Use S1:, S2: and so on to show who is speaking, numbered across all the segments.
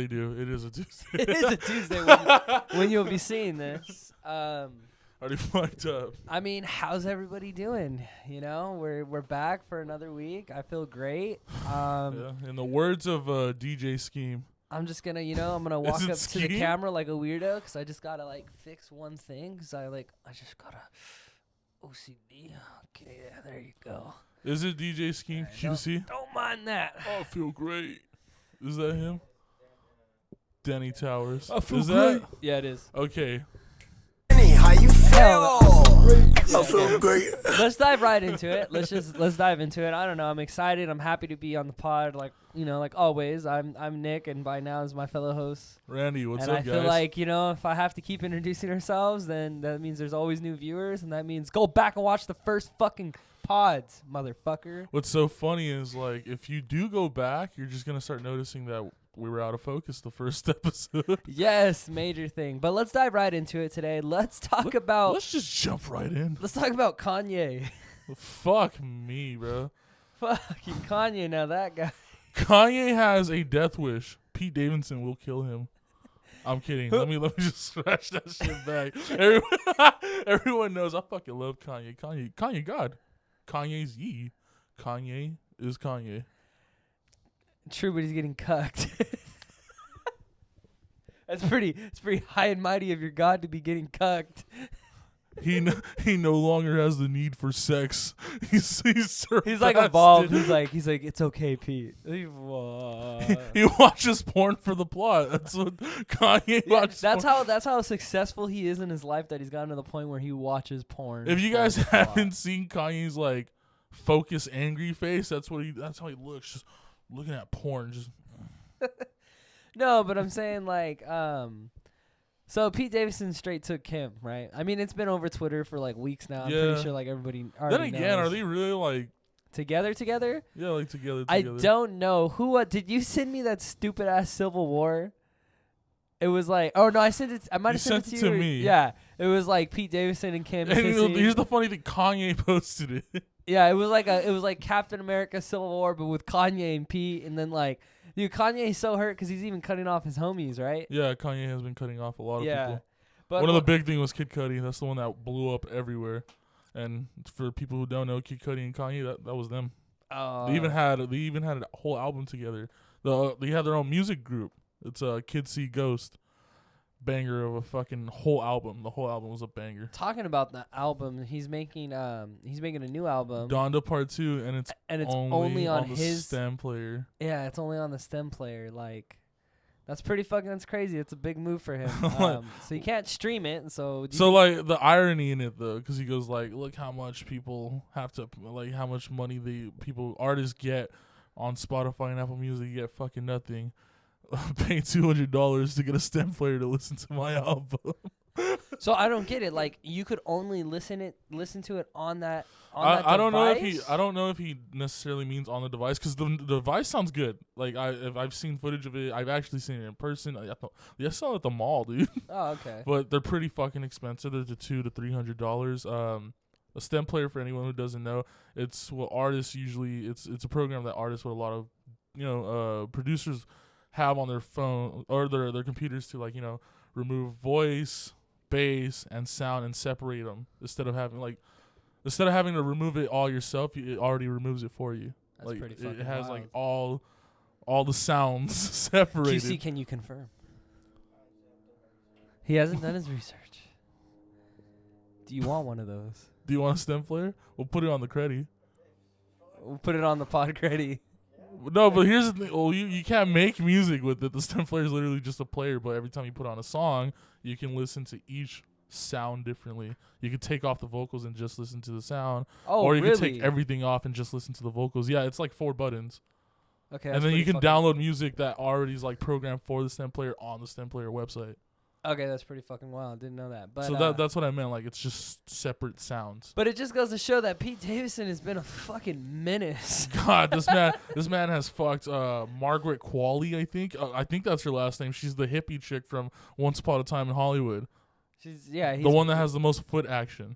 S1: do. It is a Tuesday.
S2: It is a Tuesday when you'll be seeing this.
S1: Already fucked up.
S2: I mean, how's everybody doing? You know, we're back for another week. I feel great.
S1: Yeah. In the words of DJ Scheme.
S2: I'm just gonna, I'm gonna walk up to the camera like a weirdo because I just gotta like fix one thing because I just gotta OCD. Okay, yeah, there you go.
S1: Is it DJ Scheme QC?
S2: Don't mind that.
S1: I feel great. Is that him? Denny Towers.
S2: I feel
S1: is
S2: great.
S1: That?
S2: Yeah, it is.
S1: Okay.
S3: How you feel? I feel great.
S2: Let's dive right into it. Let's dive into it. I don't know. I'm excited. I'm happy to be on the pod. Like always. I'm Nick, and by now is my fellow host
S1: Randy. What's
S2: and
S1: up,
S2: I
S1: guys?
S2: feel like if I have to keep introducing ourselves, then that means there's always new viewers, and that means go back and watch the first fucking pods, motherfucker.
S1: What's so funny is like if you do go back, you're just gonna start noticing that we were out of focus the first episode.
S2: Yes, major thing. But let's dive right into it today. Let's talk about.
S1: Let's just jump right in.
S2: Let's talk about Kanye.
S1: Fuck me, bro.
S2: Fucking Kanye, now that guy.
S1: Kanye has a death wish. Pete Davidson will kill him. I'm kidding. Let me just scratch that shit back. Everyone knows I fucking love Kanye. Kanye God. Kanye's ye. Kanye is Kanye.
S2: True, but he's getting cucked. It's pretty high and mighty of your God to be getting cucked.
S1: He no longer has the need for sex. He's
S2: like evolved. He's like it's okay, Pete.
S1: He watches porn for the plot. That's what Kanye watches.
S2: That's how successful he is in his life. That he's gotten to the point where he watches porn.
S1: If you guys haven't seen Kanye's like focused angry face, that's how he looks. Just looking at porn. Just
S2: no, but I'm saying like So Pete Davidson straight took Kim, right? I mean, it's been over Twitter for like weeks now. I'm pretty sure like everybody already knows.
S1: Are they really like
S2: together?
S1: Yeah, like together.
S2: I don't know who. Did you send me that stupid ass Civil War? It was like, oh no, I sent it. I might have sent it to you.
S1: Me.
S2: Yeah, it was like Pete Davidson and Kim.
S1: And here's the funny thing: Kanye posted it.
S2: Yeah, it was like Captain America Civil War, but with Kanye and Pete, and then like. Dude, Kanye's so hurt because he's even cutting off his homies, right?
S1: Yeah, Kanye has been cutting off a lot of people.
S2: But
S1: one of the big things was Kid Cudi. That's the one that blew up everywhere. And for people who don't know, Kid Cudi and Kanye, that was them. They even had a whole album together. They had their own music group. It's Kids See Ghost. Banger of a fucking whole album. The whole album was a banger.
S2: Talking about the album, he's making a new album.
S1: Donda Part 2, and it's only on
S2: his
S1: stem player.
S2: Yeah, it's only on the stem player. Like, that's crazy. It's a big move for him. So you can't stream it. And so
S1: like the irony in it though, because he goes like, look how much people have to like, how much money artists get on Spotify and Apple Music. You get fucking nothing. Paying $200 to get a stem player to listen to my album.
S2: So I don't get it. Like you could only listen to it on that.
S1: I don't know if he necessarily means on the device because the device sounds good. Like I've seen footage of it. I've actually seen it in person. I saw it at the mall, dude.
S2: Oh, okay.
S1: But they're pretty fucking expensive. They're $200 to $300. A stem player, for anyone who doesn't know, it's what artists usually. It's a program that artists with a lot of producers have on their phone or their computers to like remove voice, bass, and sound and separate them instead of having to remove it all yourself. It already removes it for you.
S2: That's
S1: like
S2: pretty fucking
S1: it has
S2: wild.
S1: like all the sounds separated.
S2: QC, can you confirm? He hasn't done his research. Do you want one of those?
S1: Do you want a stem player? We'll put it on the credit.
S2: We'll put it on the pod credit.
S1: No, but here's the thing. Well, you can't make music with it. The stem player is literally just a player, but every time you put on a song, you can listen to each sound differently. You can take off the vocals and just listen to the sound.
S2: Oh,
S1: or you
S2: really?
S1: can take everything off and just listen to the vocals. Yeah, it's like 4 buttons.
S2: Okay.
S1: And then you can download music that already is like programmed for the stem player on the stem player website.
S2: Okay, that's pretty fucking wild. Didn't know that. But
S1: so that's what I meant. Like, it's just separate sounds.
S2: But it just goes to show that Pete Davidson has been a fucking menace.
S1: God, this man has fucked Margaret Qualley, I think. I think that's her last name. She's the hippie chick from Once Upon a Time in Hollywood.
S2: He's
S1: the one that has the most foot action.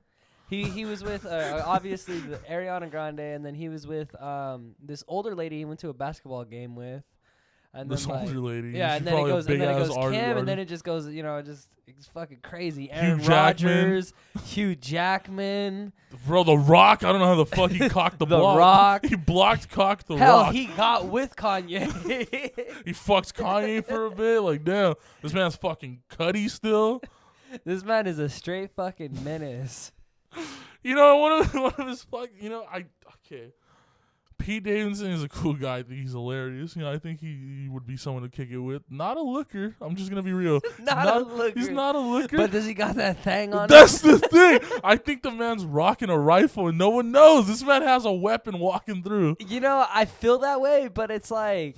S2: He was with obviously the Ariana Grande, and then he was with this older lady he went to a basketball game with. And
S1: the
S2: then
S1: soldier lady.
S2: Yeah, and then it goes Kim, and then it just goes, it's fucking crazy. Aaron Rodgers, Hugh Jackman.
S1: Bro, The Rock. I don't know how the fuck he cocked the block.
S2: Rock.
S1: He blocked cocked the
S2: Hell,
S1: Rock.
S2: he got with Kanye.
S1: He fucked Kanye for a bit. Like, damn, this man's fucking Cuddy still.
S2: This man is a straight fucking menace.
S1: One of his fucking, okay. Pete Davidson is a cool guy. I think he's hilarious. I think he would be someone to kick it with. Not a looker. I'm just going to be real.
S2: not a looker.
S1: He's not a looker.
S2: But does he got that thing on
S1: That's the thing. I think the man's rocking a rifle and no one knows. This man has a weapon walking through.
S2: I feel that way, but it's like...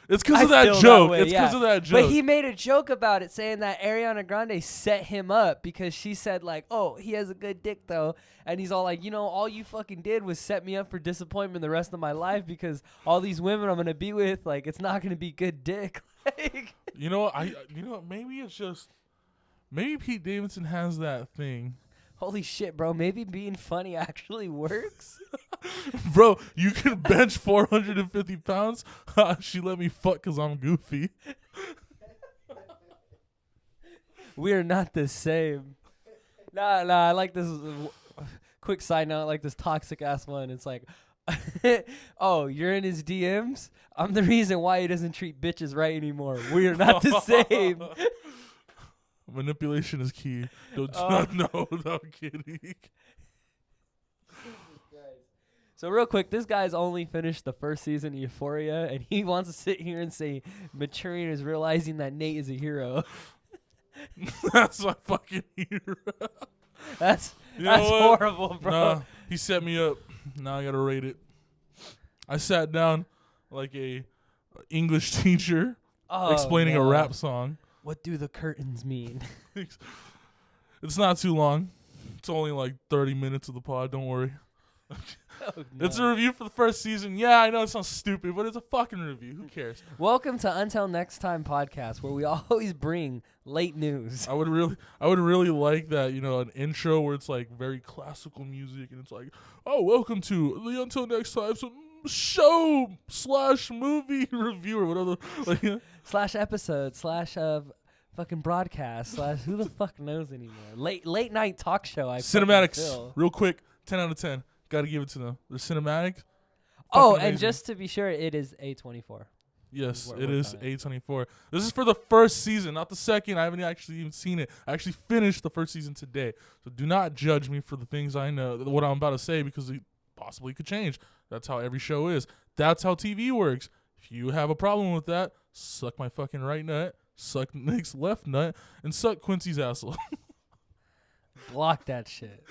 S1: It's because of that joke. It's because of that joke.
S2: But he made a joke about it, saying that Ariana Grande set him up because she said, like, oh, he has a good dick, though. And he's all like, all you fucking did was set me up for disappointment the rest of my life because all these women I'm going to be with, like, it's not going to be good dick.
S1: Maybe it's just, maybe Pete Davidson has that thing.
S2: Holy shit, bro. Maybe being funny actually works.
S1: Bro, you can bench 450 pounds. She let me fuck because I'm goofy.
S2: We are not the same. Nah, I like this. Quick side note, like this toxic ass one. It's like, oh, you're in his DMs? I'm the reason why he doesn't treat bitches right anymore. We are not the same.
S1: Manipulation is key. No, I'm kidding.
S2: So real quick, this guy's only finished the first season of Euphoria, and he wants to sit here and say maturing is realizing that Nate is a hero.
S1: That's my fucking hero.
S2: That's horrible, bro.
S1: Nah, he set me up. Now I gotta rate it. I sat down like a English teacher explaining a rap song.
S2: What do the curtains mean?
S1: It's not too long. It's only like 30 minutes of the pod. Don't worry.
S2: Oh, no.
S1: It's a review for the first season. Yeah, I know it sounds stupid, but it's a fucking review. Who cares?
S2: Welcome to Until Next Time podcast, where we always bring late news.
S1: I would really like that, an intro where it's like very classical music and it's like, oh, welcome to the Until Next Time show / movie review or whatever.
S2: / episode / fucking broadcast / who the fuck knows anymore? Late night talk show.
S1: Cinematics, real quick, 10 out of 10. Got to give it to them. The cinematic.
S2: Oh, and just to be sure, it is A24.
S1: Yes, it is A24. This is for the first season, not the second. I haven't actually even seen it. I actually finished the first season today. So do not judge me for the things I know, what I'm about to say, because it possibly could change. That's how every show is. That's how TV works. If you have a problem with that, suck my fucking right nut, suck Nick's left nut, and suck Quincy's asshole.
S2: Block that shit.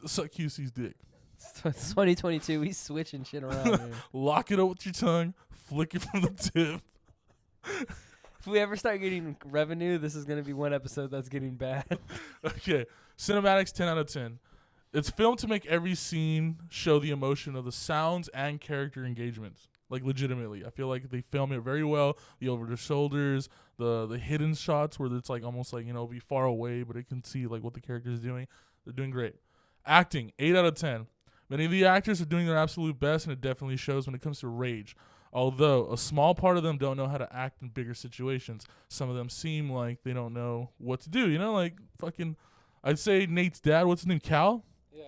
S1: Suck QC's dick.
S2: It's 2022. We switching shit around here.
S1: Lock it up with your tongue. Flick it from the tip.
S2: If we ever start getting revenue, this is going to be one episode that's getting bad.
S1: Okay. Cinematics, 10 out of 10. It's filmed to make every scene show the emotion of the sounds and character engagements. Like, legitimately. I feel like they film it very well. The over the shoulders, the hidden shots where it's like almost like, be far away, but it can see like what the character is doing. They're doing great. Acting, 8 out of 10. Many of the actors are doing their absolute best, and it definitely shows when it comes to rage. Although, a small part of them don't know how to act in bigger situations. Some of them seem like they don't know what to do. Like fucking, I'd say Nate's dad, what's his name, Cal? Yeah.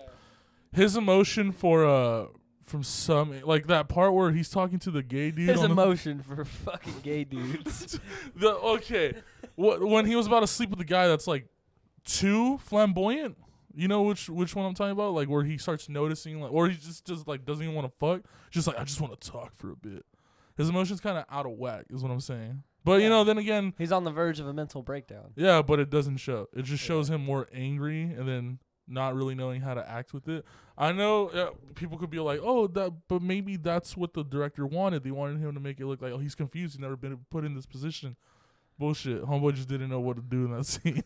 S1: His emotion from some, like that part where he's talking to the gay dude.
S2: His emotion for fucking gay dudes.
S1: When he was about to sleep with the guy that's like too flamboyant. You know which one I'm talking about? Like where he starts noticing, like, or he just like doesn't even want to fuck. Just like, I just want to talk for a bit. His emotions kind of out of whack, is what I'm saying. But then again,
S2: he's on the verge of a mental breakdown.
S1: Yeah, but it doesn't show. It just shows him more angry and then not really knowing how to act with it. I know people could be like, oh, but maybe that's what the director wanted. They wanted him to make it look like, oh, he's confused. He's never been put in this position. Bullshit. Homeboy just didn't know what to do in that scene.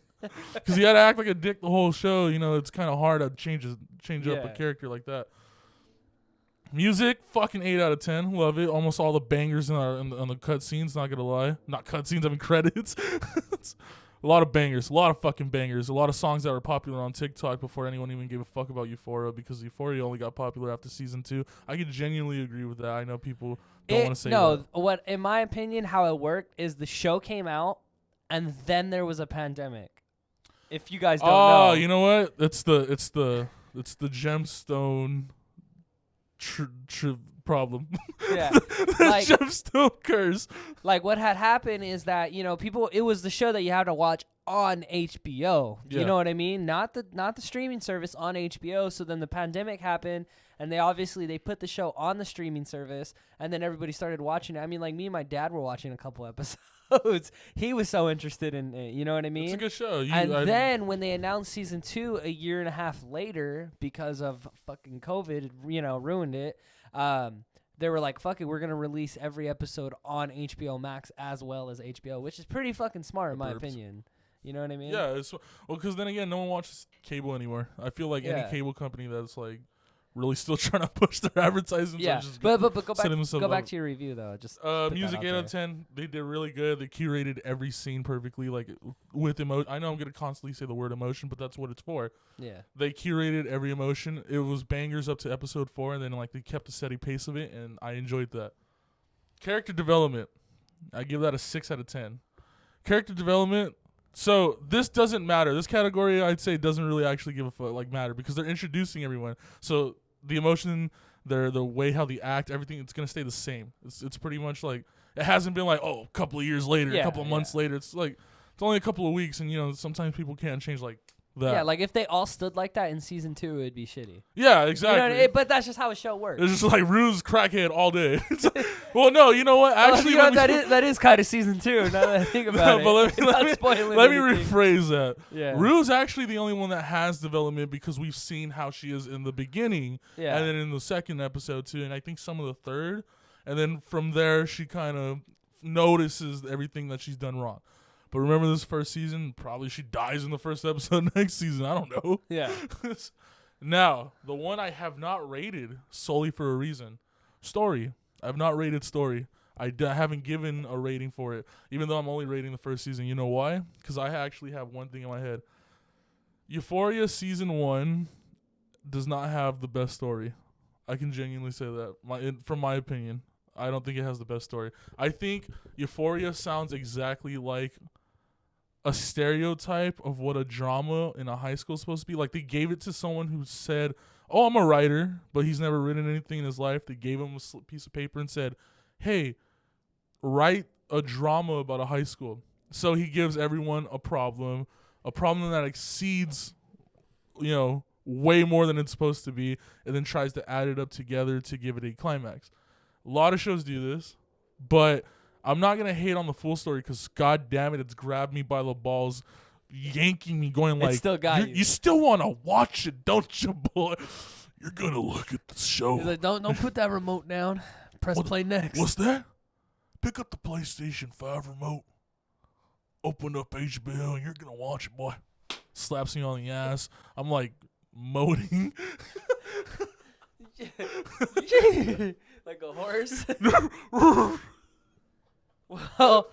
S1: Because he had to act like a dick the whole show. It's kind of hard to change up a character like that. Music, fucking 8 out of 10. Love it. Almost all the bangers on the cut scenes, not going to lie. Not cut scenes, I mean credits. A lot of bangers, a lot of fucking bangers, a lot of songs that were popular on TikTok before anyone even gave a fuck about Euphoria, because Euphoria only got popular after season 2. I could genuinely agree with that. I know people don't want to say that.
S2: What in my opinion, how it worked is the show came out, and then there was a pandemic. If you guys don't know,
S1: you know what? It's the gemstone problem.
S2: Yeah,
S1: the
S2: like,
S1: gemstone curse.
S2: Like what had happened is that people. It was the show that you had to watch on HBO.
S1: Yeah.
S2: You know what I mean? Not the streaming service, on HBO. So then the pandemic happened, and they put the show on the streaming service, and then everybody started watching it. I mean, like me and my dad were watching a couple episodes. He was so interested in it, you know what I mean?
S1: It's a good show.
S2: Then when they announced season 2 a year and a half later, because of fucking COVID, ruined it. They were like, fuck it, we're going to release every episode on HBO Max as well as HBO, which is pretty fucking smart in my opinion. You know what I mean?
S1: Yeah, because then again, no one watches cable anymore. I feel like any cable company that's like really still trying to push their advertisements.
S2: Yeah, but go back to your review though. Just
S1: music 8 out of 10. They did really good. They curated every scene perfectly, like with emotion. I know I'm gonna constantly say the word emotion, but that's what it's for.
S2: Yeah,
S1: they curated every emotion. It was bangers up to episode 4, and then like they kept a steady pace of it, and I enjoyed that. Character development, I give that a 6 out of 10. Character development. So this doesn't matter. This category, I'd say, doesn't really actually give a fuck, like, matter, because they're introducing everyone. So the emotion, the way how they act, everything, it's gonna stay the same. It's pretty much like, it hasn't been like, a couple of years later, a couple of months later. It's like, it's only a couple of weeks, and sometimes people can't change like that.
S2: Yeah, like if they all stood like that in season 2, it'd be shitty.
S1: Yeah, exactly.
S2: But that's just how a show works.
S1: It's just like Rue's crackhead all day. Well, no, you know what? Actually,
S2: that is kind of season 2. Now that I think about it,
S1: but let me rephrase that.
S2: Yeah,
S1: Rue's actually the only one that has development, because we've seen how she is in the beginning, and then in the second episode too, and I think some of the third, and then from there she kind of notices everything that she's done wrong. But remember, this first season, probably she dies in the first episode next season. I don't know.
S2: Yeah.
S1: Now, the one I have not rated solely for a reason. Story. I have not rated Story. I haven't given a rating for it, even though I'm only rating the first season. You know why? Because I actually have one thing in my head. Euphoria season 1 does not have the best story. I can genuinely say that. From my opinion, I don't think it has the best story. I think Euphoria sounds exactly like a stereotype of what a drama in a high school is supposed to be. Like, they gave it to someone who said, oh, I'm a writer, but he's never written anything in his life. They gave him a piece of paper and said, hey, write a drama about a high school. So he gives everyone a problem that exceeds, way more than it's supposed to be, and then tries to add it up together to give it a climax. A lot of shows do this, but I'm not going to hate on the full story, because god damn it, it's grabbed me by the balls, yanking me, going like,
S2: still got
S1: you still want to watch it, don't you, boy? You're going to look at the show.
S2: He's like, don't put that remote down. Press play next.
S1: What's that? Pick up the PlayStation 5 remote. Open up HBO, and you're going to watch it, boy. Slaps me on the ass. I'm like moaning.
S2: Like a horse. Well,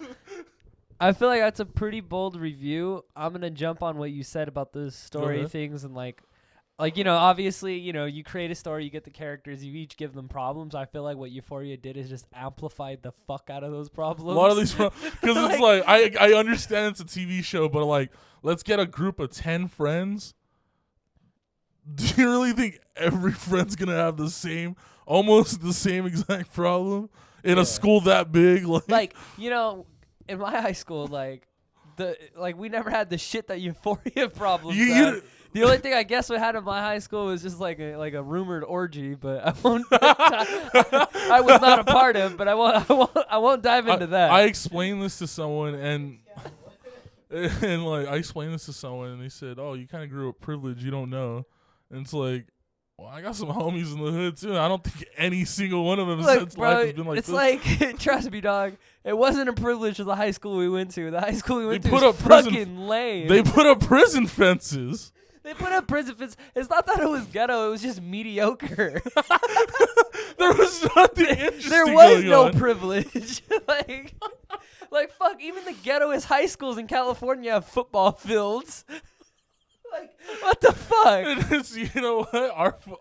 S2: I feel like that's a pretty bold review. I'm gonna jump on what you said about the story things, and like obviously, you create a story, you get the characters, you each give them problems. I feel like what Euphoria did is just amplified the fuck out of those problems.
S1: A lot of these because it's like I understand it's a TV show, but like, let's get a group of 10 friends. Do you really think every friend's gonna have almost the same exact problem in a school that big?
S2: Like, in my high school, we never had the shit that Euphoria problems had. The only thing I guess we had in my high school was just like a rumored orgy, but I won't. I was not a part of, but I won't dive into that.
S1: I explained this to someone, and I explained this to someone, and they said, "Oh, you kind of grew up privileged. You don't know." And it's like, well, I got some homies in the hood too. I don't think any single one of them since life has been like
S2: it's
S1: this.
S2: Like, trust me, dog. It wasn't a privilege of the high school we went to. The high school we went to was fucking lame.
S1: They put up prison fences.
S2: They put up prison fences. It's not that it was ghetto. It was just mediocre.
S1: There was nothing interesting.
S2: There was no privilege. Like fuck. Even the ghettoest high schools in California have football fields. Like, what the fuck?
S1: It's, you know what?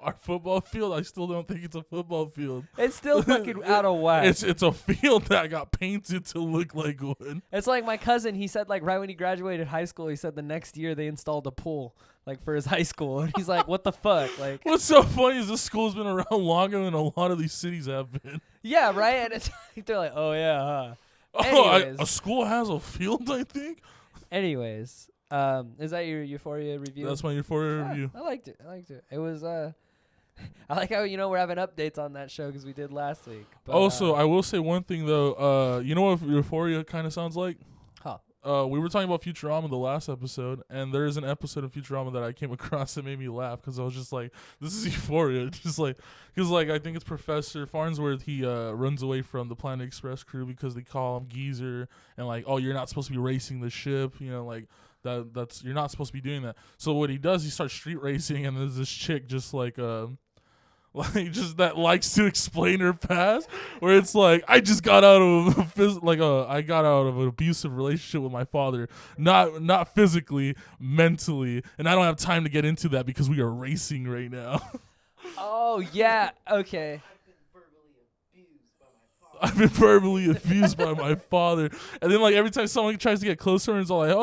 S1: Our football field, I still don't think it's a football field.
S2: It's still fucking out of whack.
S1: It's a field that got painted to look like one.
S2: It's like my cousin, he said, like, right when he graduated high school, he said the next year they installed a pool, like, for his high school. And he's like, what the fuck? Like,
S1: What's so funny is this school's been around longer than a lot of these cities have been.
S2: yeah, right? And it's like, they're like, oh, yeah, huh.
S1: Oh, a school has a field, I think?
S2: Anyways, is that your Euphoria review?
S1: That's my Euphoria review.
S2: I liked it. It was, I like how, we're having updates on that show because we did last week. But,
S1: Also, I will say one thing, though. You know what Euphoria kind of sounds like?
S2: Huh.
S1: We were talking about Futurama the last episode, and there is an episode of Futurama that I came across that made me laugh because I was just like, this is Euphoria. Just like, because like I think it's Professor Farnsworth. He runs away from the Planet Express crew because they call him Geezer and like, oh, you're not supposed to be racing the ship. You know, like that's you're not supposed to be doing that. So what he does, he starts street racing, and there's this chick just like just that likes to explain her past, where it's like, I just got out of I got out of an abusive relationship with my father, not physically, mentally, and I don't have time to get into that because we are racing right now.
S2: Oh, yeah. Okay.
S1: I've been verbally abused by my father. And then, like, every time someone tries to get closer, and it's all like,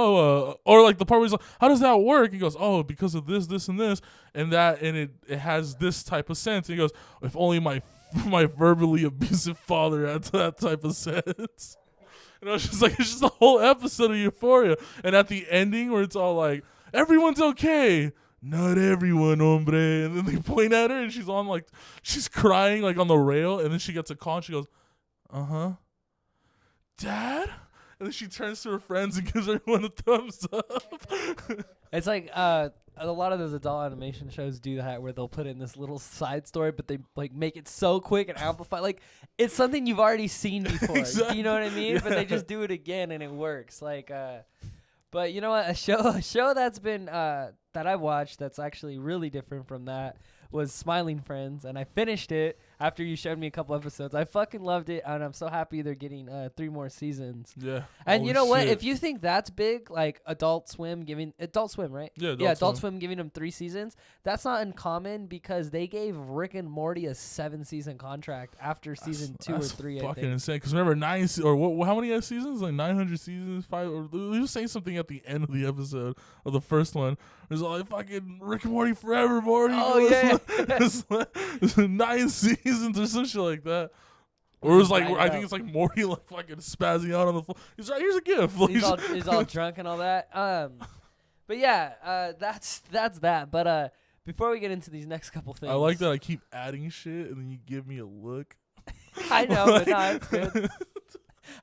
S1: or like the part where he's like, how does that work? He goes, oh, because of this, this, and this, and that, and it has this type of sense. And he goes, if only my verbally abusive father had that type of sense. And I was just like, it's just the whole episode of Euphoria. And at the ending, where it's all like, everyone's okay. Not everyone, hombre. And then they point at her, and she's on, like, she's crying, like, on the rail, and then she gets a call, and she goes, uh-huh. Dad? And then she turns to her friends and gives everyone a thumbs up.
S2: It's like a lot of those adult animation shows do that, where they'll put in this little side story, but they like make it so quick and amplify. Like, it's something you've already seen before.
S1: Exactly.
S2: You know what I mean?
S1: Yeah.
S2: But they just do it again and it works. Like, but you know what? A show that's been that I watched that's actually really different from that was Smiling Friends, and I finished it after you showed me a couple episodes. I fucking loved it, and I'm so happy they're getting 3 more seasons.
S1: Yeah.
S2: And you know what?
S1: Shit.
S2: If you think that's big, like Adult Swim, right?
S1: Yeah,
S2: Adult Swim giving them 3 seasons. That's not uncommon because they gave Rick and Morty a 7-season contract after season 2 or 3.
S1: Fucking
S2: I think.
S1: insane. Because remember, how many seasons? Like 900 seasons, 5. Or he was saying something at the end of the episode of the first one. There's like fucking Rick and Morty forever, Morty.
S2: Oh yeah.
S1: It's like 9 seasons or some shit like that. Or it was like, I think it's like Morty like fucking spazzing out on the floor. He's like, here's a gift. Like,
S2: he's all drunk and all that. But yeah, that's that. But before we get into these next couple things,
S1: I like that I keep adding shit and then you give me a look.
S2: I know, but no, it's good.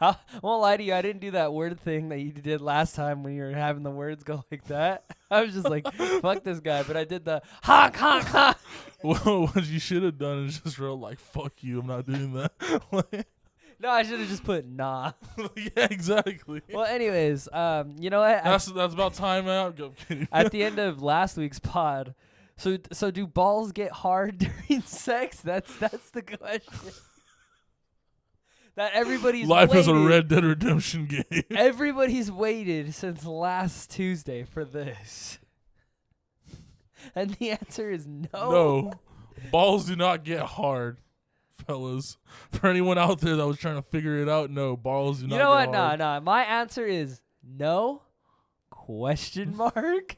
S2: I won't lie to you. I didn't do that word thing that you did last time when you were having the words go like that. I was just like, fuck this guy. But I did the honk, honk, honk.
S1: Well, what you should have done is just wrote like, fuck you, I'm not doing that.
S2: No, I should have just put nah.
S1: Yeah, exactly.
S2: Well, anyways, you know what?
S1: That's about time out. Go kidding.
S2: At the end of last week's pod, so do balls get hard during sex? That's the question. That everybody's
S1: Life
S2: waited.
S1: is a Red Dead Redemption game.
S2: Everybody's waited since last Tuesday for this. And the answer is no.
S1: No. Balls do not get hard, fellas. For anyone out there that was trying to figure it out, no, balls do not get hard.
S2: You know what? No. My answer is no. Question mark.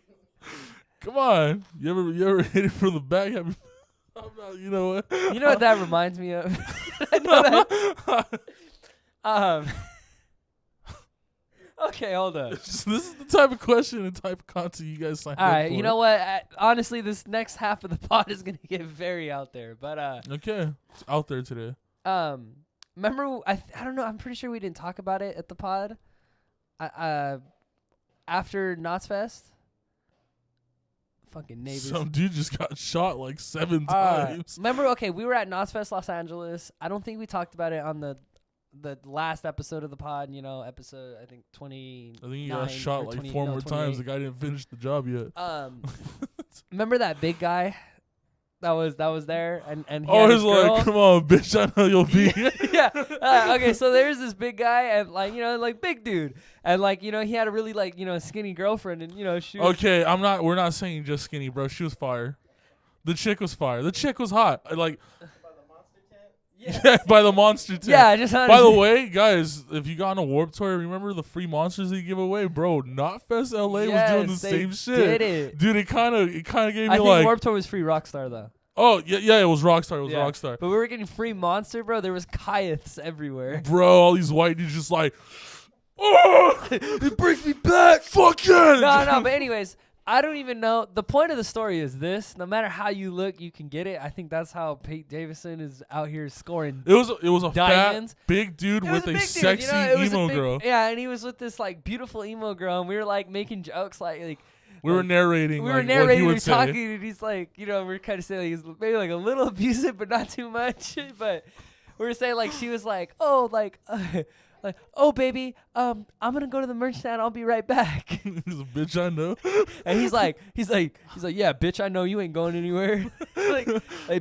S1: Come on. You ever hit it from the back? You know what?
S2: You know what that reminds me of? I know that. Okay, hold on.
S1: This is the type of question and type of content you guys sign up for.
S2: All right, you know what? Honestly, this next half of the pod is gonna get very out there, but
S1: okay, it's out there today.
S2: Remember? I don't know. I'm pretty sure we didn't talk about it at the pod. After Knots Fest. Fucking neighbors.
S1: Some dude just got shot like 7 times.
S2: Remember? Okay, we were at Knots Fest Los Angeles. I don't think we talked about it on the last episode of the pod. You know, episode I think 20.
S1: I think he got shot like 4 more times. The guy didn't finish the job yet.
S2: Remember that big guy that was there, and he
S1: Oh,
S2: had
S1: he's
S2: his girl.
S1: like, come on, bitch, I know you'll be.
S2: Yeah. Okay, so there's this big guy and like like big dude, and like he had a really like skinny girlfriend, and she was,
S1: Okay, we're not saying just skinny, bro. She was fire. The chick was fire. The chick was hot. Like, yeah, by the monster tent.
S2: yeah, just
S1: By the way, guys, if you got on a Warped Tour, remember the free monsters they give away, bro? Knotfest LA was doing the
S2: Yes, they
S1: same shit.
S2: did it.
S1: Dude, it kind of gave me
S2: I think
S1: like,
S2: Warped Tour was free Rockstar though.
S1: oh yeah, it was Rockstar. It was
S2: Yeah.
S1: Rockstar.
S2: But we were getting free monster, bro. There was Kayeths everywhere.
S1: Bro, all these white dudes just like, oh,
S2: It brings me back.
S1: fuck yeah.
S2: No, but anyways, I don't even know. The point of the story is this: no matter how you look, you can get it. I think that's how Pete Davidson is out here scoring.
S1: It was a
S2: Diamonds.
S1: fat big dude
S2: It was
S1: with a
S2: big dude,
S1: sexy
S2: it was a
S1: emo
S2: big-
S1: girl.
S2: Yeah, and he was with this like beautiful emo girl, and we were like making jokes, like
S1: We were narrating.
S2: we
S1: like,
S2: were
S1: what he
S2: narrating, we
S1: would
S2: were
S1: say.
S2: talking, and he's like, we're kind of saying like, he's maybe like a little abusive, but not too much. But we were saying like she was like, oh, like, oh baby, I'm gonna go to the merch stand. I'll be right back.
S1: He's a bitch I know.
S2: And he's like, yeah, bitch, I know you ain't going anywhere. like,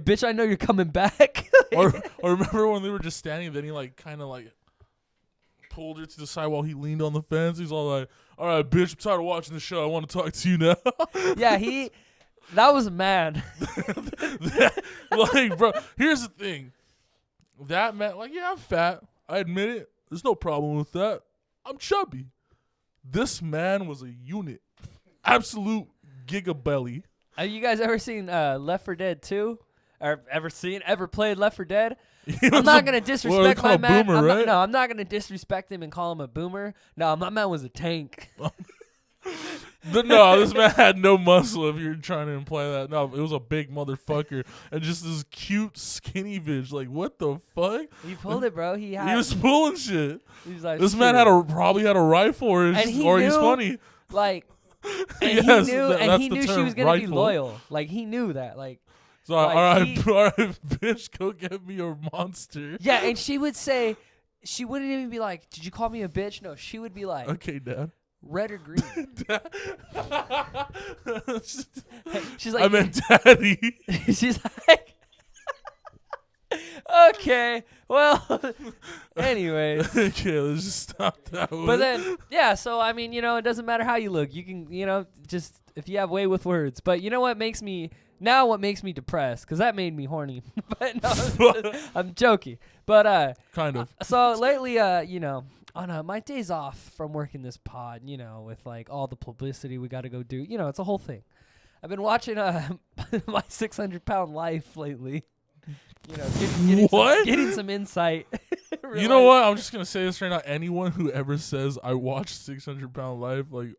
S2: bitch, I know you're coming back.
S1: or remember when they were just standing, then he like kind of like pulled her to the side while he leaned on the fence. He's all like, all right, bitch, I'm tired of watching the show. I want to talk to you now.
S2: Yeah, that was mad.
S1: Like, bro, here's the thing. That man, like, yeah, I'm fat. I admit it. There's no problem with that. I'm chubby. This man was a unit. Absolute gigabelly.
S2: Have you guys ever seen Left 4 Dead 2? Or ever played Left 4 Dead? I'm not gonna disrespect my man.
S1: Boomer, right?
S2: I'm not gonna disrespect him and call him a boomer. No, my man was a tank.
S1: No, this man had no muscle if you're trying to imply that. No, it was a big motherfucker. And just this cute, skinny bitch. Like, what the fuck?
S2: He pulled it, bro. He
S1: was pulling shit.
S2: He was like,
S1: This man probably had a rifle or
S2: And he
S1: he's
S2: knew-
S1: funny.
S2: like, and
S1: Yes,
S2: he knew,
S1: that's
S2: and he
S1: the
S2: knew she
S1: term,
S2: was gonna be
S1: rifle.
S2: loyal. Like he knew that. Like,
S1: So,
S2: like,
S1: all right,
S2: he-
S1: all right, bitch, go get me your monster.
S2: yeah, and she would say, she wouldn't even be like, "Did you call me a bitch?" No, she would be like,
S1: Okay, Dad.
S2: "Red or green?" She's like,
S1: I meant daddy.
S2: she's like, okay, well, anyways.
S1: Okay, let's just stop that one.
S2: But then, yeah, so I mean, it doesn't matter how you look. You can, just if you have way with words. But you know what makes me depressed? Because that made me horny. But no, I'm joking. But
S1: kind of.
S2: so lately, on my days off from working this pod, with like all the publicity we got to go do, it's a whole thing. I've been watching my 600-pound life lately. Getting some insight.
S1: You know what? I'm just gonna say this right now. Anyone who ever says I watch 600-Pound Life like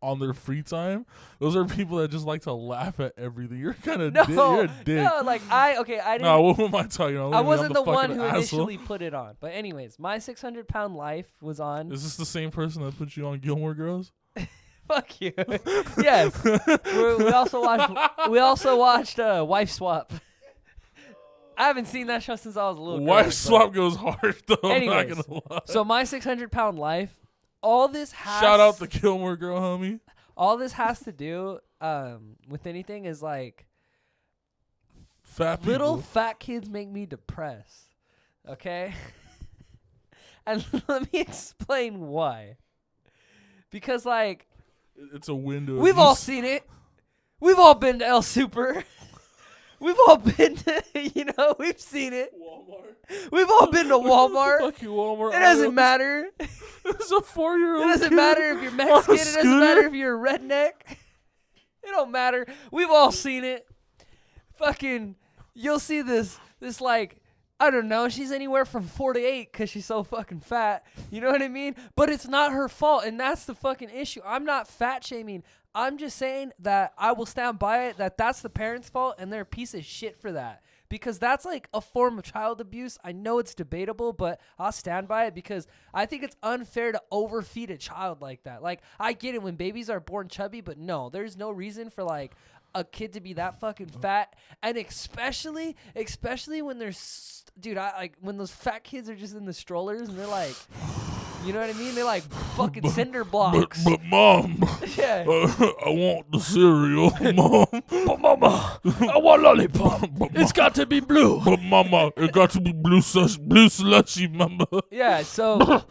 S1: on their free time, those are people that just like to laugh at everything. You're kind of you're a dick.
S2: No, like I didn't.
S1: No, what am I talking about?
S2: I wasn't the one
S1: fucking
S2: who
S1: asshole.
S2: initially put it on. But anyways, my 600-pound life was on.
S1: Is this the same person that put you on Gilmore Girls?
S2: Fuck you. Yes. We also watched Wife Swap. I haven't seen that show since I was a little girl.
S1: Wife Swap goes hard though.
S2: Anyways,
S1: I'm not gonna lie.
S2: so my 600-pound life, all this has
S1: Shout out the Gilmore Girl, homie.
S2: all this has to do with anything is like
S1: Fat people.
S2: little fat kids make me depressed. Okay? And let me explain why. Because like
S1: It's a window.
S2: we've all seen it. We've all been to El Super. We've all been to, we've seen it.
S1: Walmart.
S2: We've all been to Walmart.
S1: Fucking Walmart.
S2: It doesn't matter.
S1: It's a 4-year-old.
S2: It doesn't
S1: kid
S2: matter if you're
S1: on a
S2: Mexican. It doesn't
S1: scooter.
S2: matter if you're a redneck. It don't matter. We've all seen it. Fucking, you'll see this like, I don't know, she's anywhere from 4 to 8 because she's so fucking fat. You know what I mean? But it's not her fault, and that's the fucking issue. I'm not fat shaming. I'm just saying that I will stand by it, that's the parents' fault, and they're a piece of shit for that. Because that's like a form of child abuse. I know it's debatable, but I'll stand by it because I think it's unfair to overfeed a child like that. Like, I get it when babies are born chubby, but no, there's no reason for like a kid to be that fucking fat. And especially when they're, dude, when those fat kids are just in the strollers and they're like, You know what I mean? They're like fucking cinder blocks.
S1: But mom,
S2: Yeah.
S1: I want the cereal, mom.
S2: But mama, I want lollipop. It's got to be blue.
S1: But mama, it got to be blue slushy, mama.
S2: Yeah, so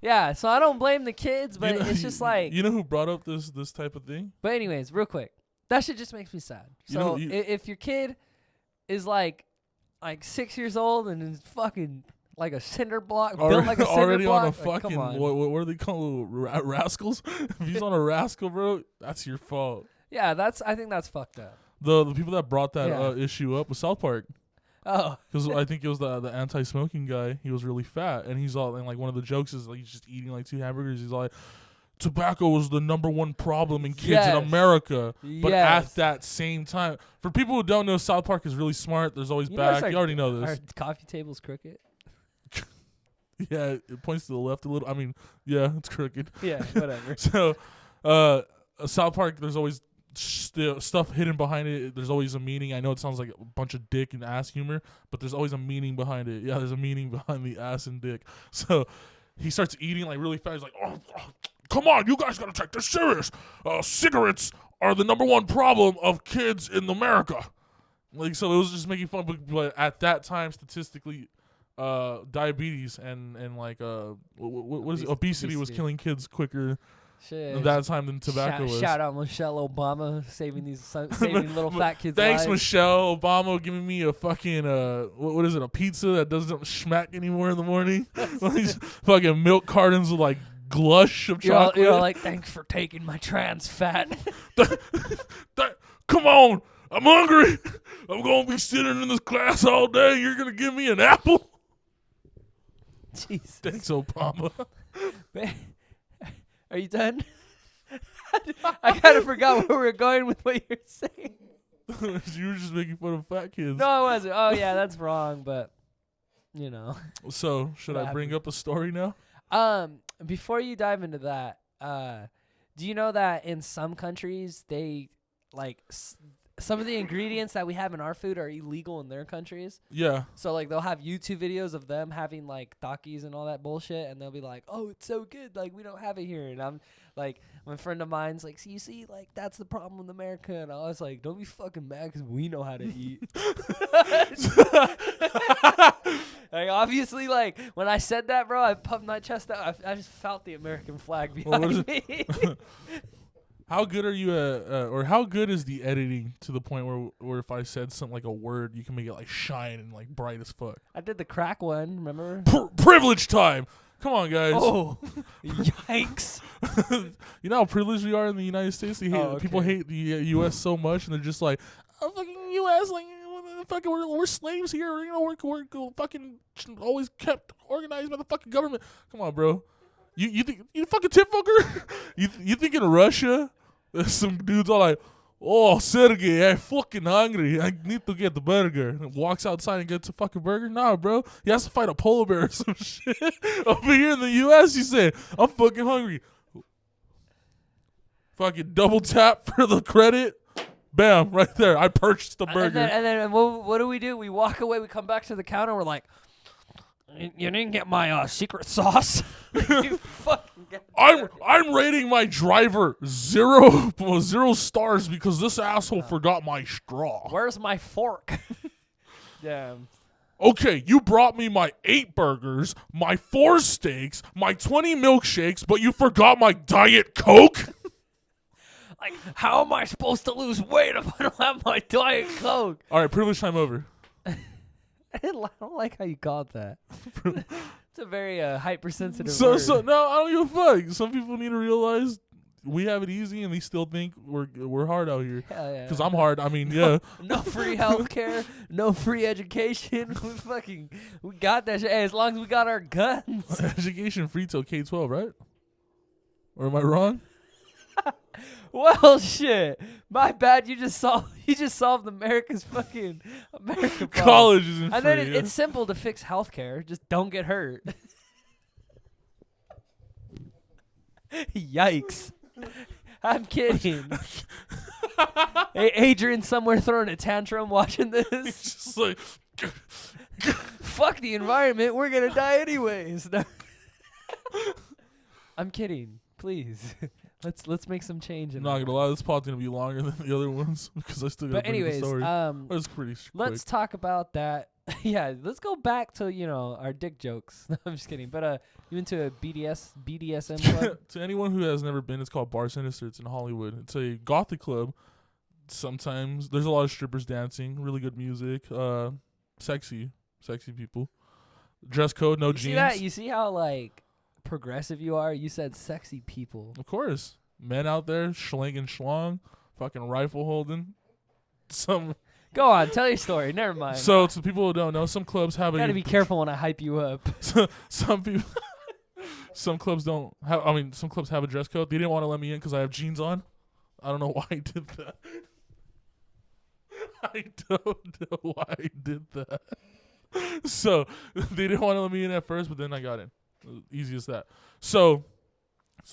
S2: yeah, so I don't blame the kids, but it's just like
S1: you know who brought up this type of thing?
S2: But anyways, real quick. That shit just makes me sad. So if your kid is like 6 years old and is fucking like a cinder block, built like a cinder
S1: already
S2: block,
S1: on a fucking what are they called? Rascals? If he's on a rascal, bro, that's your fault.
S2: Yeah, I think that's fucked up.
S1: The people that brought that issue up was South Park.
S2: Oh,
S1: because I think it was the anti-smoking guy. He was really fat, and he's all, and like one of the jokes is like he's just eating like 2 hamburgers. He's like, tobacco was the #1 problem in kids in America. But at that same time, for people who don't know, South Park is really smart. There's always back. You already know this.
S2: Our coffee table's crooked.
S1: Yeah, it points to the left a little. I mean, yeah, it's crooked.
S2: Yeah, whatever.
S1: So, South Park, there's always stuff hidden behind it. There's always a meaning. I know it sounds like a bunch of dick and ass humor, but there's always a meaning behind it. Yeah, there's a meaning behind the ass and dick. So, he starts eating like really fast. He's like, oh, come on, you guys gotta take this serious. Cigarettes are the #1 problem of kids in America. Like, so it was just making fun, but at that time, statistically, diabetes and like what is it? Obesity was killing kids quicker at that time than tobacco was.
S2: Shout out Michelle Obama saving little fat kids'
S1: Thanks,
S2: lives.
S1: Michelle Obama, giving me a fucking what is it? A pizza that doesn't schmack anymore in the morning. These fucking milk cartons with like glush of chocolate.
S2: You're like, thanks for taking my trans fat.
S1: Come on, I'm hungry. I'm gonna be sitting in this class all day. You're gonna give me an apple?
S2: Jesus.
S1: Thanks, Obama.
S2: Are you done? I kind of forgot where we were going with what you're saying.
S1: You were just making fun of fat kids.
S2: No, I wasn't. Oh, yeah, that's wrong, but, you know.
S1: So, should I bring up a story now?
S2: Before you dive into that, do you know that in some countries, they, like, some of the ingredients that we have in our food are illegal in their countries?
S1: Yeah.
S2: So, like, they'll have YouTube videos of them having, like, Takis and all that bullshit, and they'll be like, oh, it's so good. Like, we don't have it here. And I'm, like, my friend of mine's like, so you see, like, that's the problem with America. And I was like, don't be fucking mad because we know how to eat. Like, obviously, like, when I said that, bro, I puffed my chest out. I just felt the American flag behind me.
S1: How good are you or how good is the editing to the point where if I said something like a word, you can make it like shine and like bright as fuck?
S2: I did the crack one, remember?
S1: Privilege time. Come on, guys.
S2: Oh, yikes.
S1: You know how privileged we are in the United States? People hate the U.S. so much, and they're just like, oh, fucking U.S., like, fucking, we're slaves here. You know, we're fucking always kept organized by the fucking government. Come on, bro. You think you fucking tip fucker? you think in Russia, some dude's all like, oh, Sergey, I'm fucking hungry. I need to get the burger. And walks outside and gets a fucking burger? Nah, bro. He has to fight a polar bear or some shit. Over here in the U.S., you say, I'm fucking hungry. Fucking double tap for the credit. Bam, right there. I purchased the burger.
S2: And then what do? We walk away. We come back to the counter. We're like, you didn't get my secret sauce. You fucking
S1: I'm rating my driver 0 stars because this asshole forgot my straw.
S2: Where's my fork? Damn.
S1: Okay, you brought me my 8 burgers, my 4 steaks, my 20 milkshakes, but you forgot my Diet Coke?
S2: Like, how am I supposed to lose weight if I don't have my Diet Coke?
S1: All right, privilege time over.
S2: I don't like how you called that. It's a very hypersensitive
S1: word.
S2: So
S1: no, I don't give a fuck. Some people need to realize we have it easy, and they still think we're hard out here.
S2: Hell yeah.
S1: Because I'm hard. I mean, yeah.
S2: No free healthcare, no free education. We got that shit. Hey, as long as we got our guns.
S1: Education free till K-12, right? Or am I wrong?
S2: Well, shit. My bad. You just solved America's fucking American problem.
S1: College isn't free.
S2: And then it's simple to fix healthcare. Just don't get hurt. Yikes. I'm kidding. Hey, Adrian's somewhere throwing a tantrum watching this.
S1: He's just like,
S2: fuck the environment. We're gonna die anyways. I'm kidding. Please, let's make some change.
S1: I'm not gonna lie, this pod's gonna be longer than the other ones because I still gotta
S2: But
S1: bring the
S2: anyways,
S1: story. It's pretty
S2: let's talk about that. Yeah, let's go back to our dick jokes. No, I'm just kidding. But you into a BDSM club?
S1: To anyone who has never been, it's called Bar Sinister. It's in Hollywood. It's a gothic club. Sometimes there's a lot of strippers dancing, really good music, sexy people. Dress code, no
S2: You
S1: jeans.
S2: see that? You see how progressive you are? You said sexy people.
S1: Of course, men out there slinging schlong, fucking rifle holding.
S2: Go on, tell your story. Never mind.
S1: So to people who don't know, some clubs have
S2: Gotta be careful when I hype you up.
S1: some people, some clubs don't have. I mean, some clubs have a dress code. They didn't want to let me in because I have jeans on. I don't know why I did that. I don't know why I did that. So they didn't want to let me in at first, but then I got in. Easy as that. So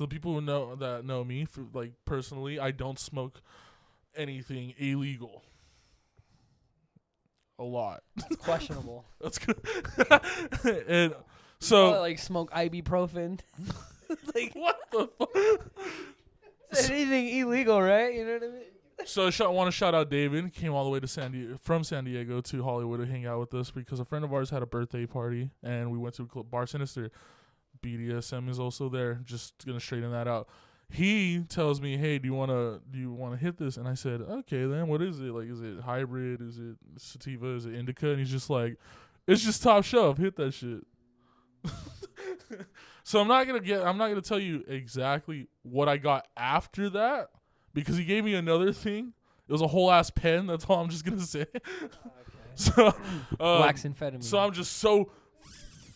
S1: people who know me for, personally, I don't smoke anything illegal. A lot.
S2: It's questionable.
S1: That's good. And so
S2: smoke ibuprofen.
S1: what the fuck?
S2: Is anything illegal, right? You know what I mean?
S1: So I want to shout out David. He came all the way to from San Diego to Hollywood to hang out with us because a friend of ours had a birthday party and we went to a club, Bar Sinister. BDSM is also there. Just gonna straighten that out. He tells me, "Hey, do you wanna hit this?" And I said, "Okay, then what is it? Is it hybrid? Is it sativa? Is it indica?" And he's just like, "It's just top shelf. Hit that shit." So I'm not gonna tell you exactly what I got after that because he gave me another thing. It was a whole ass pen. That's all I'm just gonna say. Okay. So
S2: wax amphetamine.
S1: So I'm just so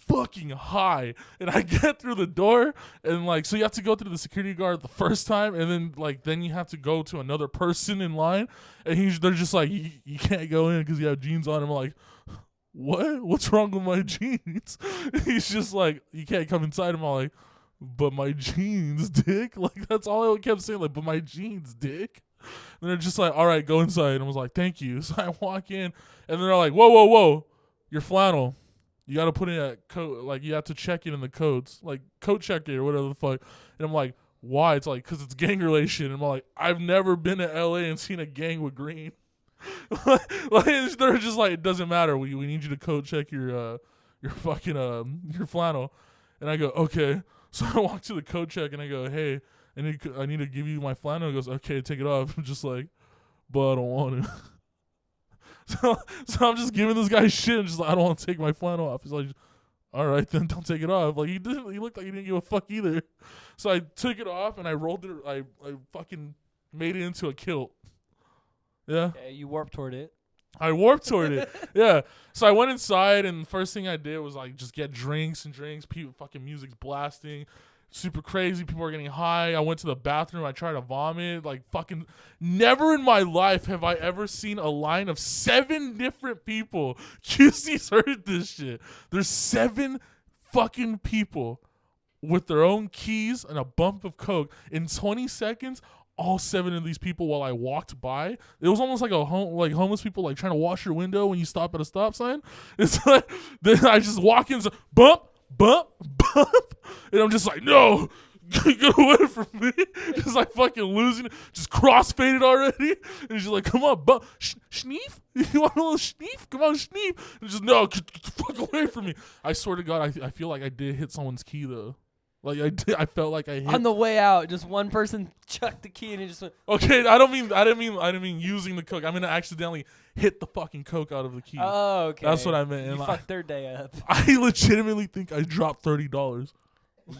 S1: fucking high, and I get through the door, and so you have to go through the security guard the first time, and then you have to go to another person in line, and they're just like, you can't go in because you have jeans on. I'm like, what's wrong with my jeans? He's just like, you can't come inside. I'm all like, but my jeans, dick. That's all I kept saying, but my jeans, dick. And they're just like, all right, go inside. And I was like, thank you. So I walk in, and they're like, whoa, your flannel. You got to put in a code, you have to check it in the codes, code check it or whatever the fuck. And I'm like, why? It's because it's gang relation. And I'm like, I've never been to LA and seen a gang with green. They're just like, it doesn't matter. We need you to code check your fucking, your flannel. And I go, okay. So I walk to the code check and I go, hey, I need to give you my flannel. He goes, okay, take it off. I'm just like, but I don't want it. So I'm just giving this guy shit and just I don't want to take my flannel off. He's like, all right, then don't take it off. He looked like he didn't give a fuck either. So I took it off and I rolled it. I fucking made it into a kilt. Yeah.
S2: Okay, you warped toward it.
S1: I warped toward it. Yeah. So I went inside and the first thing I did was just get drinks. People, fucking music's blasting. Super crazy. People are getting high. I went to the bathroom. I tried to vomit. Fucking never in my life have I ever seen a line of 7 different people. QC's heard this shit. There's 7 fucking people with their own keys and a bump of coke. In 20 seconds, all 7 of these people while I walked by. It was almost like homeless people trying to wash your window when you stop at a stop sign. It's then I just walk in, bump, and I'm just like, no, get away from me. Just fucking losing it, just crossfaded already. And she's like, come on, schneef? You want a little schneef? Come on, schneef. And just, no, get the fuck away from me. I swear to God, I feel like I did hit someone's key though. I felt like I hit.
S2: On the way out, just one person chucked the key and it just went.
S1: Okay, I didn't mean using the coke. I mean I accidentally hit the fucking coke out of the key.
S2: Oh, okay.
S1: That's what I meant.
S2: You fucked their day up.
S1: I legitimately think I dropped $30.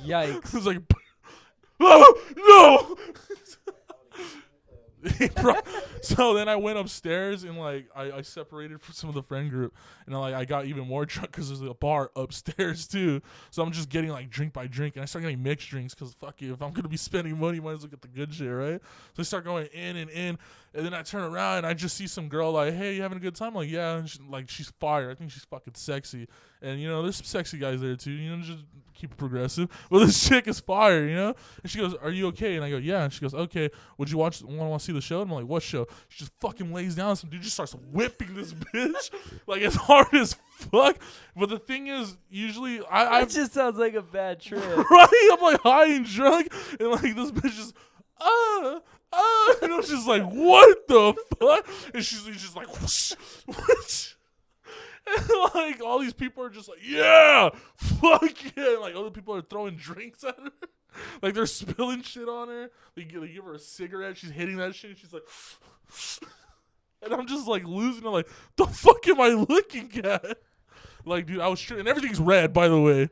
S2: Yikes.
S1: It was like, oh no. So then I went upstairs and I separated from some of the friend group and I got even more drunk because there's a bar upstairs too. So I'm just getting drink by drink and I start getting mixed drinks because fuck you, if I'm gonna be spending money, might as well get the good shit, right? So I start going in and then I turn around and I just see some girl hey, you having a good time? I'm like, yeah. And she's fire. I think she's fucking sexy. And there's some sexy guys there too. Just keep it progressive. But this chick is fire, And she goes, "Are you okay?" And I go, "Yeah." And she goes, "Okay. Would you want to see the show?" And I'm like, "What show?" She just fucking lays down. Some dude just starts whipping this bitch as hard as fuck? But the thing is, usually I
S2: That just sounds like a bad trip.
S1: right? I'm like high and drunk, and like this bitch just and I'm just like, what the fuck? And she's just like, whoosh, whoosh. And like all these people are just like, yeah, fuck yeah. And like other people are throwing drinks at her. Like they're spilling shit on her. They give her a cigarette. She's hitting that shit. And she's like, and I'm just like losing it. Like, the fuck am I looking at? Like, dude, I was and everything's red, by the way.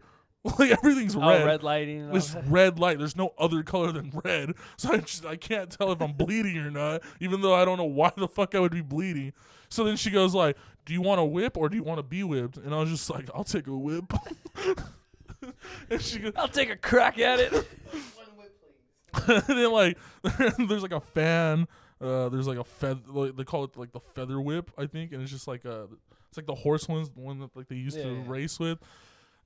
S1: Like everything's red.
S2: Oh, red lighting. And all
S1: It's
S2: that.
S1: red light. There's no other color than red. So I can't tell if I'm bleeding or not, even though I don't know why the fuck I would be bleeding. So then she goes like, do you want a whip or do you want to be whipped? And I was just like, I'll take a whip. And she goes,
S2: I'll take a crack at it.
S1: and then like there's like a fan. There's like a feather. They call it like the feather whip, I think, and it's just like it's like the horse ones, the one that like they used to race with.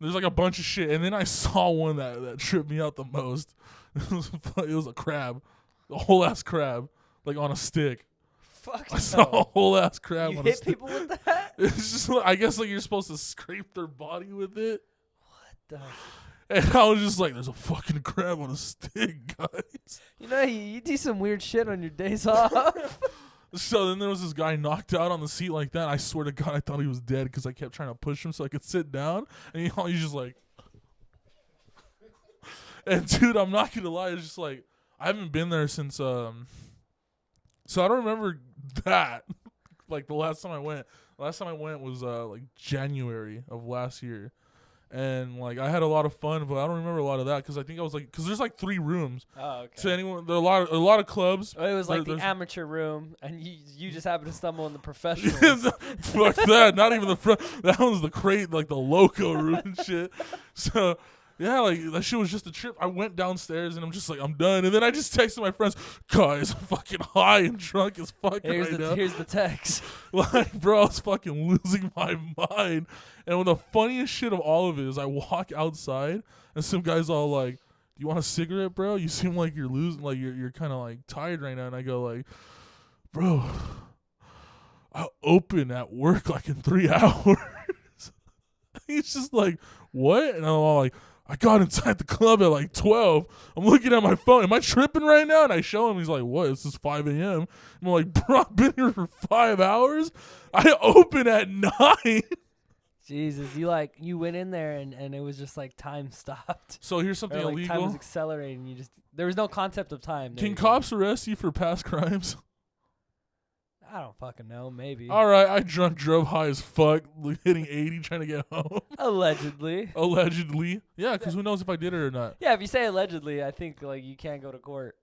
S1: There's like a bunch of shit, and then I saw one that tripped me out the most. It was a crab, a whole ass crab, like on a stick.
S2: Fuck.
S1: I saw a whole ass crab
S2: You
S1: on a
S2: hit
S1: stick.
S2: people with that?
S1: It's just like, I guess like you're supposed to scrape their body with it.
S2: Duh.
S1: And I was just like, there's a fucking crab on a stick, guys.
S2: You know, you do some weird shit on your days off.
S1: So then there was this guy knocked out on the seat like that. I swear to God, I thought he was dead because I kept trying to push him so I could sit down. And he's just like, and dude, I'm not gonna lie, it's just like I haven't been there since so I don't remember that. Like the last time I went was like January of last year. And like I had a lot of fun, but I don't remember a lot of that because I think I was like, because there's like 3 rooms.
S2: Oh, okay.
S1: To anyone, there are a lot of clubs.
S2: Oh, it was like the
S1: there's
S2: amateur room, and you just happened to stumble in the professional.
S1: Fuck that! Not even the front. That one's the crate, like the loco room and shit. So yeah, like that shit was just a trip. I went downstairs and I'm just like, I'm done. And then I just texted my friends, guys, I'm fucking high and drunk as fuck right now.
S2: Here's the text.
S1: Like, bro, I was fucking losing my mind. And the funniest shit of all of it is I walk outside and some guy's all like, do you want a cigarette, bro? You seem like you're losing, like you're kind of like tired right now. And I go like, bro, I'll open at work like in 3 hours. He's just like, what? And I'm all like, I got inside the club at like 12. I'm looking at my phone. Am I tripping right now? And I show him. He's like, what? It's just 5 a.m. I'm like, bro, I've been here for 5 hours. I open at 9.
S2: Jesus, you went in there and it was just like time stopped.
S1: So here's something
S2: Or, like,
S1: illegal.
S2: Time was accelerating. There was no concept of time. There
S1: Can
S2: you go.
S1: cops arrest you for past crimes?
S2: I don't fucking know. Maybe.
S1: All right, I drove high as fuck, hitting 80, trying to get home.
S2: Allegedly.
S1: Allegedly. Yeah, because who knows if I did it or not.
S2: Yeah, if you say allegedly, I think like you can't go to court.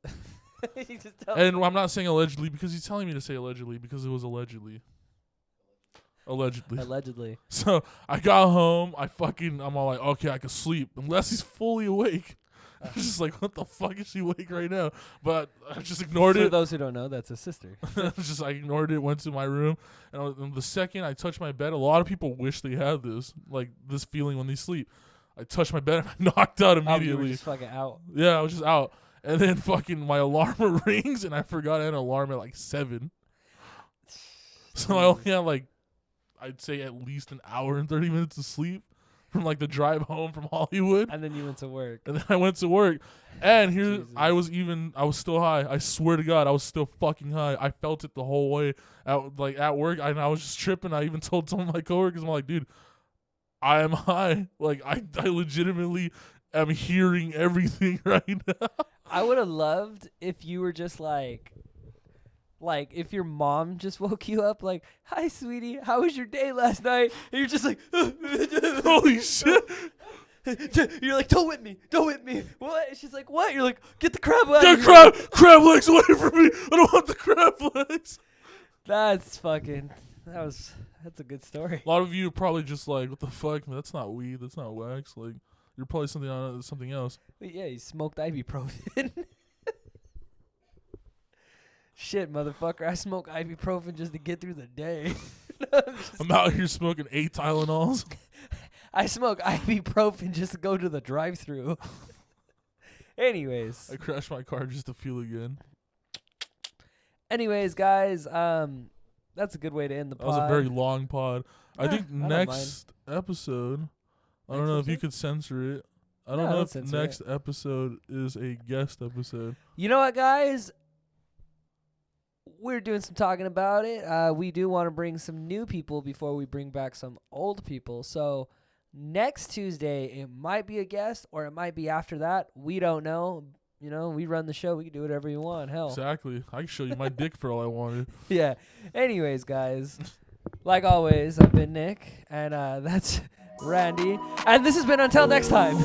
S2: You just tell
S1: And I'm not saying allegedly because he's telling me to say allegedly because it was allegedly. Allegedly.
S2: Allegedly.
S1: So I got home. I'm all like, okay, I can sleep unless he's fully awake. I was just like, what the fuck is she awake right now? But I just ignored
S2: For
S1: it.
S2: those who don't know, that's a sister.
S1: I ignored it, went to my room, and the second I touched my bed, a lot of people wish they had this feeling when they sleep. I touched my bed and I knocked out
S2: Oh, you
S1: immediately.
S2: were just fucking out.
S1: Yeah, I was just out. And then fucking my alarm rings, and I forgot I had an alarm at like 7. So I only had like, I'd say at least an hour and 30 minutes of sleep from like the drive home from Hollywood.
S2: And then you went to work.
S1: And then I went to work. And here
S2: Jesus.
S1: I was still high. I swear to God, I was still fucking high. I felt it the whole way at work. I was just tripping. I even told some of my coworkers, I'm like, dude, I am high. Like I legitimately am hearing everything right now.
S2: I would have loved if you were just like if your mom just woke you up like, hi, sweetie, how was your day last night? And you're just like,
S1: Holy shit.
S2: You're like, don't whip me. What? She's like, what? You're like, get the crab out
S1: Get
S2: of here.
S1: crab legs away from me. I don't want the crab legs.
S2: That's a good story.
S1: A lot of you are probably just like, what the fuck? Man, that's not weed. That's not wax. Like, you're probably something else.
S2: But yeah, you smoked ibuprofen. Shit, motherfucker. I smoke ibuprofen just to get through the day.
S1: I'm out here smoking 8 Tylenols.
S2: I smoke ibuprofen just to go to the drive-thru. Anyways.
S1: I crashed my car just to feel again.
S2: Anyways, guys, that's a good way to end the pod.
S1: That was a very long pod. I think
S2: don't
S1: next episode. I don't
S2: Next
S1: know if you
S2: episode?
S1: could censor it. I
S2: No,
S1: don't know
S2: don't
S1: if
S2: censor
S1: next episode is a guest episode.
S2: You know what, guys? We're doing some talking about it. We do want to bring some new people before we bring back some old people. So next Tuesday, it might be a guest or it might be after that. We don't know. You know, we run the show. We can do whatever you want. Hell.
S1: Exactly. I can show you my dick for all I wanted.
S2: Yeah. Anyways, guys, like always, I've been Nick, and that's Randy. And this has been Until Next Time.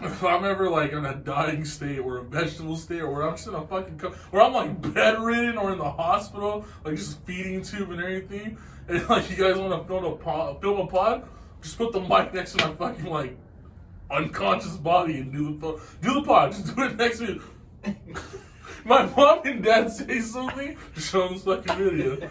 S1: If I'm ever like in a dying state or a vegetable state or where I'm just in a fucking where I'm like bedridden or in the hospital, like just feeding tube and everything, and like you guys want to film a pod, just put the mic next to my fucking like unconscious body and do the pod. Just do it next to me. My mom and dad say something, just show them this fucking video.